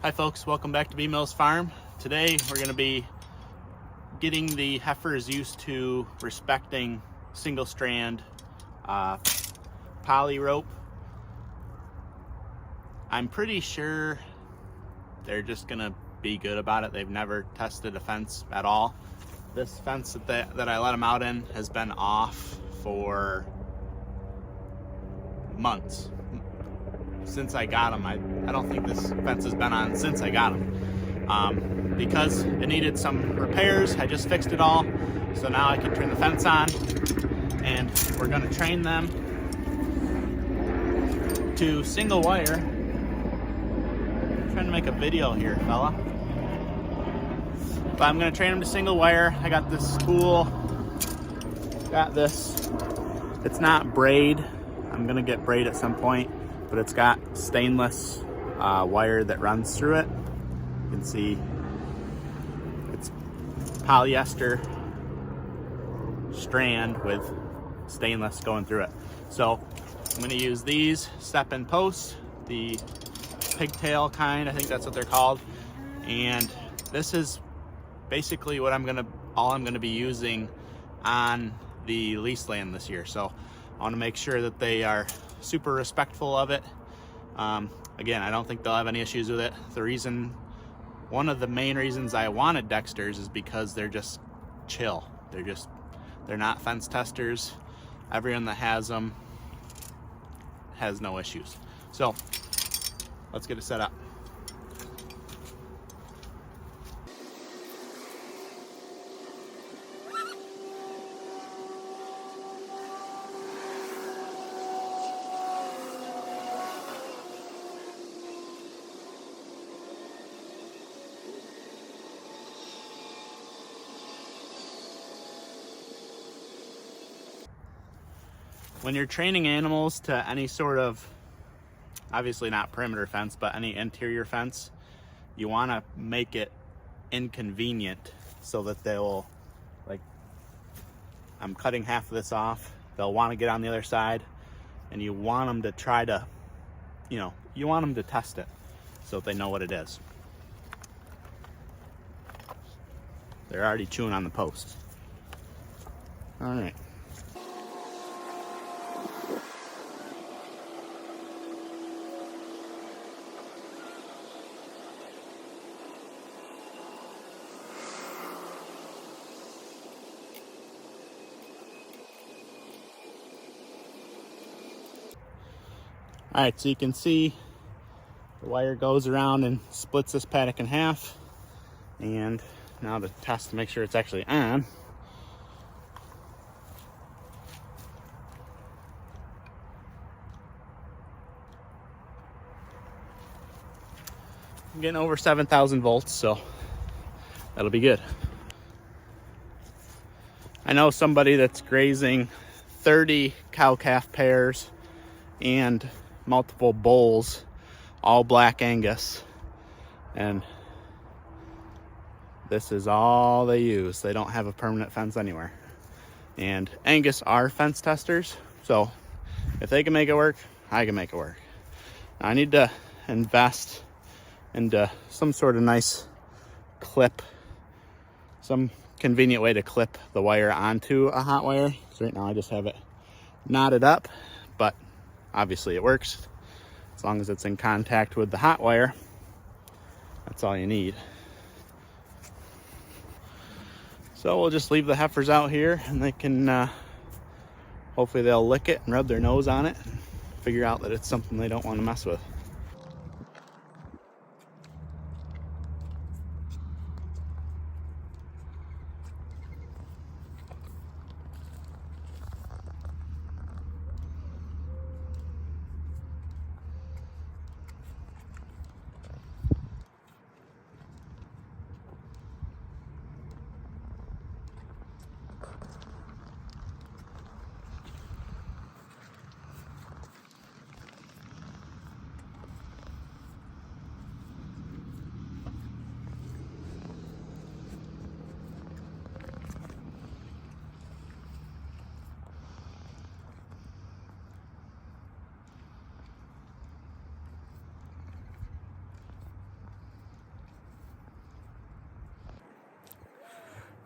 Hi folks, welcome back to B Mills Farm. Today we're going to be getting the heifers used to respecting single strand poly rope. I'm pretty sure they're just going to be good about it. They've never tested a fence at all. This fence that I let them out in has been off for months. Since I got them, I don't think this fence has been on since I got them. Because it needed some repairs, I just fixed it all. So now I can turn the fence on, and we're gonna train them to single wire. I'm trying to make a video here, fella. But I'm gonna train them to single wire. I got this spool, got this. It's not braid. I'm gonna get braid at some point, but it's got stainless wire that runs through it. You can see it's polyester strand with stainless going through it. So I'm going to use these step-in posts, the pigtail kind, I think that's what they're called. And this is basically what all I'm going to be using on the lease land this year. So I want to make sure that they are super respectful of it. Again, I don't think they'll have any issues with it. One of the main reasons I wanted Dexters is because they're just chill. They're not fence testers. Everyone that has them has no issues. So let's get it set up. When you're training animals to any sort of, obviously not perimeter fence, but any interior fence, you want to make it inconvenient so that they'll, like, I'm cutting half of this off, they'll want to get on the other side, and you want them to try to, you want them to test it so that they know what it is. They're already chewing on the post. All right. All right, so you can see the wire goes around and splits this paddock in half. And now to test to make sure it's actually on. I'm getting over 7,000 volts, so that'll be good. I know somebody that's grazing 30 cow-calf pairs and multiple bulls, all black Angus, and this is all they use. They don't have a permanent fence anywhere. And Angus are fence testers, so if they can make it work, I can make it work. I need to invest into some sort of nice clip, some convenient way to clip the wire onto a hot wire. So right now I just have it knotted up, but obviously it works as long as it's in contact with the hot wire. That's all you need. So we'll just leave the heifers out here, and they can hopefully they'll lick it and rub their nose on it and figure out that it's something they don't want to mess with.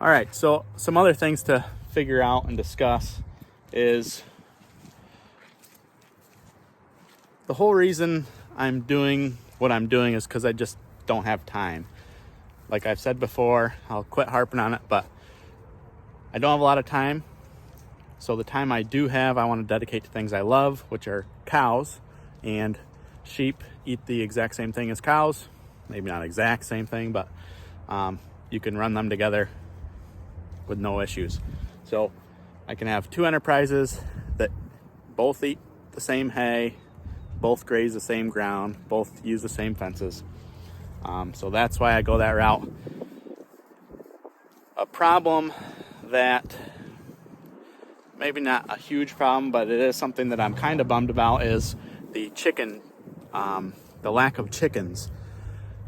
All right, so some other things to figure out and discuss is the whole reason I'm doing what I'm doing is because I just don't have time. Like I've said before, I'll quit harping on it, but I don't have a lot of time. So the time I do have, I want to dedicate to things I love, which are cows, and sheep eat the exact same thing as cows. Maybe not exact same thing, but you can run them together with no issues. So I can have two enterprises that both eat the same hay, both graze the same ground, both use the same fences. So that's why I go that route. A problem that, maybe not a huge problem, but it is something that I'm kind of bummed about, is the lack of chickens.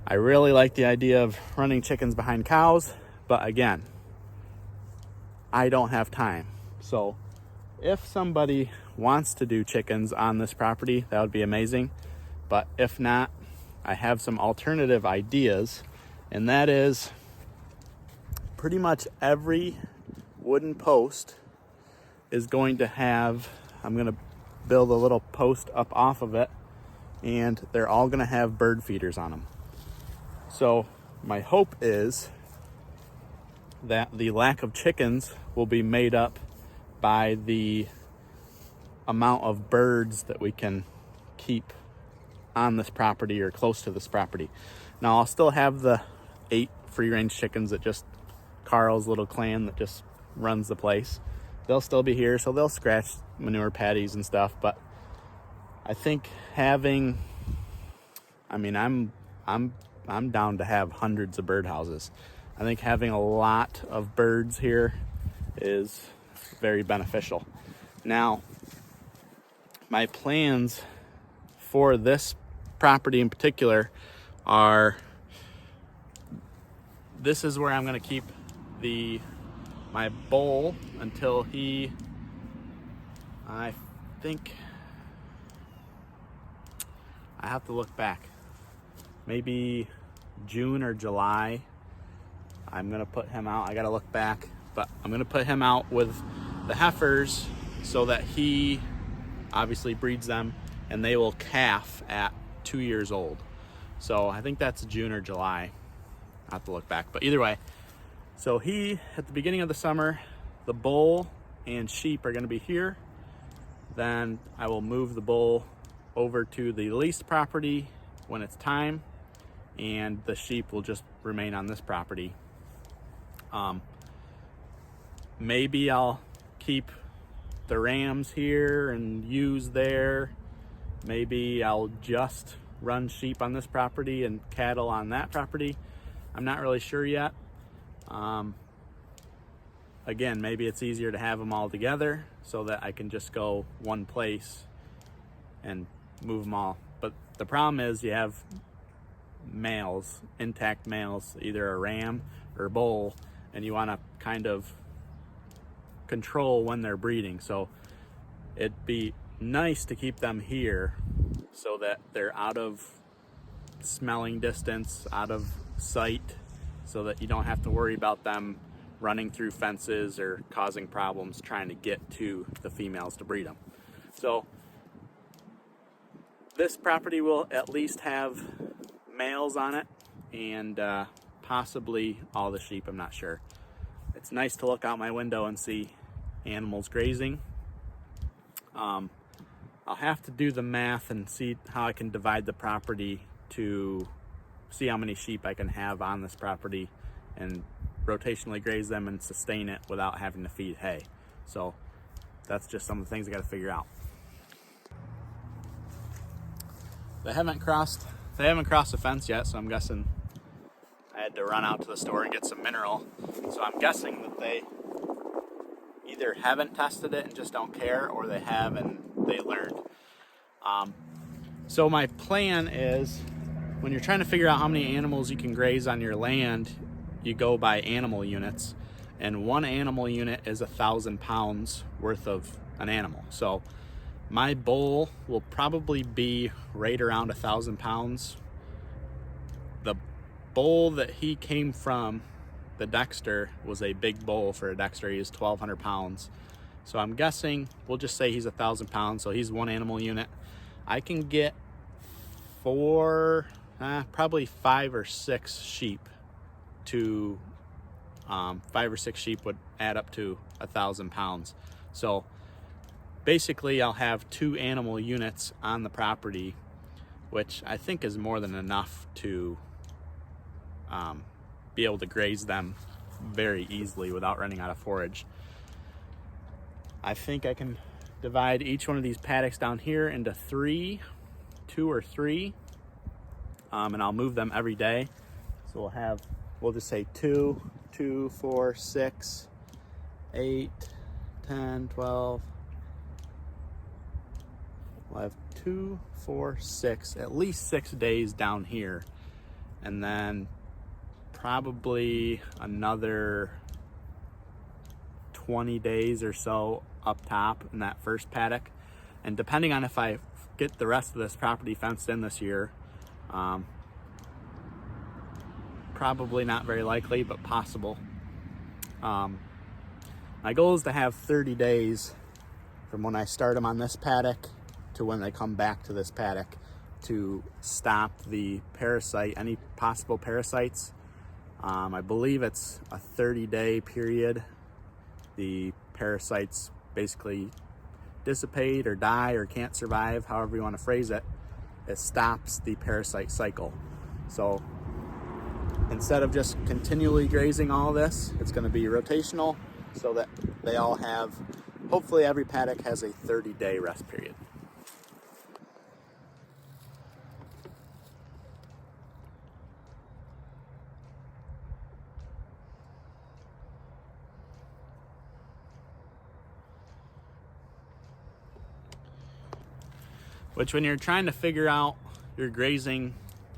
I really like the idea of running chickens behind cows, but again, I don't have time. So if somebody wants to do chickens on this property, that would be amazing. But if not, I have some alternative ideas, and that is pretty much every wooden post is going to have, I'm going to build a little post up off of it, and they're all going to have bird feeders on them. So my hope is that the lack of chickens will be made up by the amount of birds that we can keep on this property or close to this property. Now I'll still have the 8 free-range chickens that just Carl's little clan that just runs the place. They'll still be here, so they'll scratch manure patties and stuff. But I think having, I'm down to have hundreds of bird houses. I think having a lot of birds here is very beneficial. Now, my plans for this property in particular are, this is where I'm going to keep my bull until he, I think, I have to look back, maybe June or July. I'm going to put him out. I got to look back, but I'm going to put him out with the heifers so that he obviously breeds them, and they will calf at 2 years old. So I think that's June or July. I have to look back, but either way. So at the beginning of the summer, the bull and sheep are going to be here. Then I will move the bull over to the leased property when it's time, and the sheep will just remain on this property. Maybe I'll keep the rams here and ewes there. Maybe I'll just run sheep on this property and cattle on that property. I'm not really sure yet. Again, maybe it's easier to have them all together so that I can just go one place and move them all. But the problem is you have males, intact males, either a ram or a bull, and you want to kind of control when they're breeding. So it'd be nice to keep them here so that they're out of smelling distance, out of sight, so that you don't have to worry about them running through fences or causing problems trying to get to the females to breed them. So this property will at least have males on it, and possibly all the sheep, I'm not sure. It's nice to look out my window and see animals grazing. I'll have to do the math and see how I can divide the property to see how many sheep I can have on this property and rotationally graze them and sustain it without having to feed hay. So that's just some of the things I got to figure out. They haven't crossed the fence yet, so I'm guessing I had to run out to the store and get some mineral. So I'm guessing that they either haven't tested it and just don't care, or they have and they learned. So my plan is, when you're trying to figure out how many animals you can graze on your land, you go by animal units, and one animal unit is 1,000 pounds worth of an animal. So my bull will probably be right around 1,000 pounds. The bull that he came from the Dexter was a big bull for a Dexter. He was 1,200 pounds. So I'm guessing, we'll just say he's 1,000 pounds. So he's one animal unit. I can get probably 5 or 6 sheep to, 5 or 6 sheep would add up to 1,000 pounds. So basically I'll have 2 animal units on the property, which I think is more than enough to be able to graze them very easily without running out of forage. I think I can divide each one of these paddocks down here into 2 or 3, and I'll move them every day. So we'll just say 2, 4, 6, 8, 10, 12. We'll have 2, 4, 6, at least 6 days down here, and then probably another 20 days or so up top in that first paddock. And depending on if I get the rest of this property fenced in this year, probably not very likely, but possible. My goal is to have 30 days from when I start them on this paddock to when they come back to this paddock to stop the parasite, any possible parasites. I believe it's a 30-day period. The parasites basically dissipate or die or can't survive, however you want to phrase it. It stops the parasite cycle. So instead of just continually grazing all this, it's going to be rotational so that they all have, hopefully every paddock has a 30-day rest period. Which, when you're trying to figure out your grazing,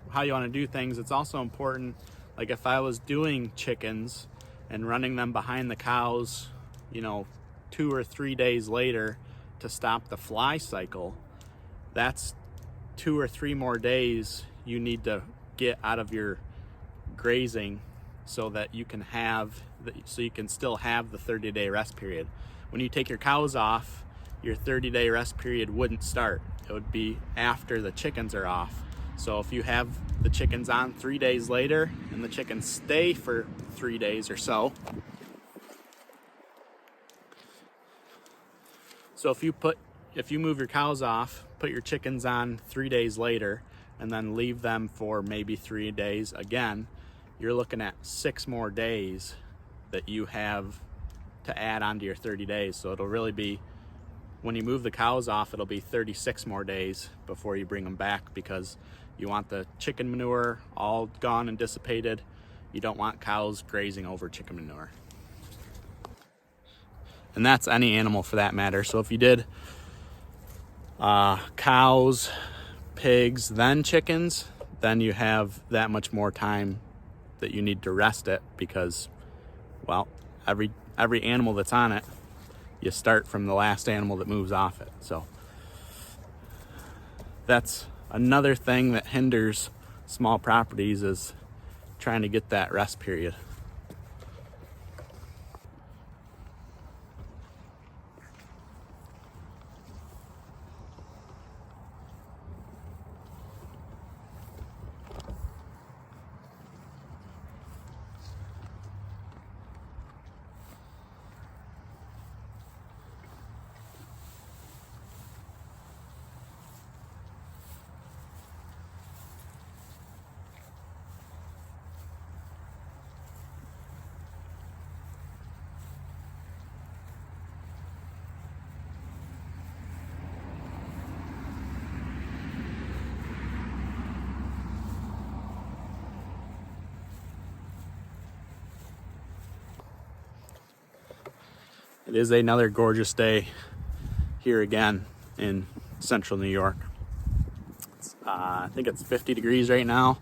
how you want to do things, it's also important. Like if I was doing chickens and running them behind the cows, 2 or 3 days later to stop the fly cycle, that's 2 or 3 more days you need to get out of your grazing so that you can still have the 30-day rest period. When you take your cows off, your 30-day rest period wouldn't start. It would be after the chickens are off. So if you have the chickens on 3 days later and the chickens stay for 3 days or so. So if you move your cows off, put your chickens on 3 days later, and then leave them for maybe 3 days again, you're looking at 6 more days that you have to add onto your 30 days. So it'll really be, when you move the cows off, it'll be 36 more days before you bring them back, because you want the chicken manure all gone and dissipated. You don't want cows grazing over chicken manure. And that's any animal for that matter. So if you did cows, pigs, then chickens, then you have that much more time that you need to rest it, because, well, every animal that's on it, you start from the last animal that moves off it. So that's another thing that hinders small properties, is trying to get that rest period. It is another gorgeous day here again in central New York. I think it's 50 degrees right now.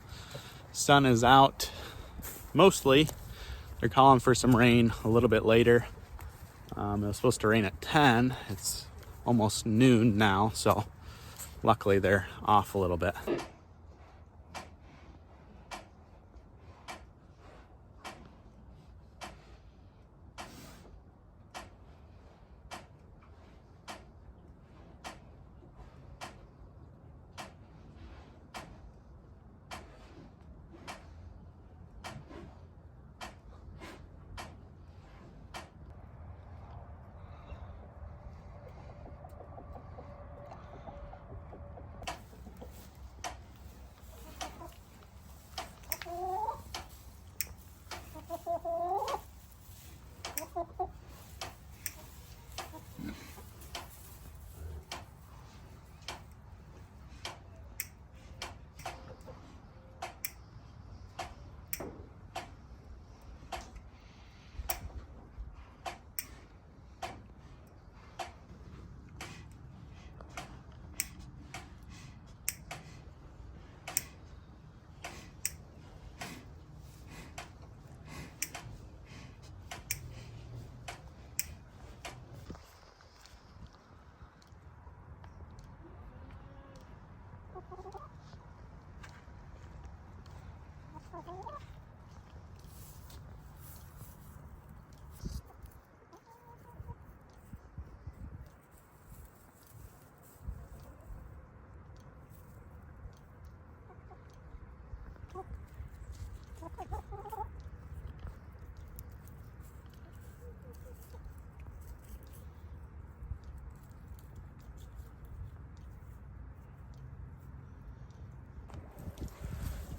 Sun is out mostly. They're calling for some rain a little bit later. It was supposed to rain at 10. It's almost noon now, so luckily they're off a little bit.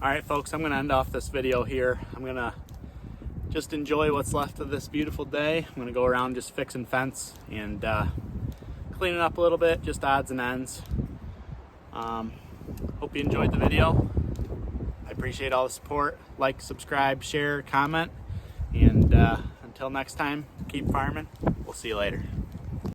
All right, folks, I'm gonna end off this video here. I'm gonna just enjoy what's left of this beautiful day. I'm gonna go around just fixing fence and cleaning up a little bit, just odds and ends. Hope you enjoyed the video. I appreciate all the support. Like, subscribe, share, comment, and until next time, keep farming. We'll see you later.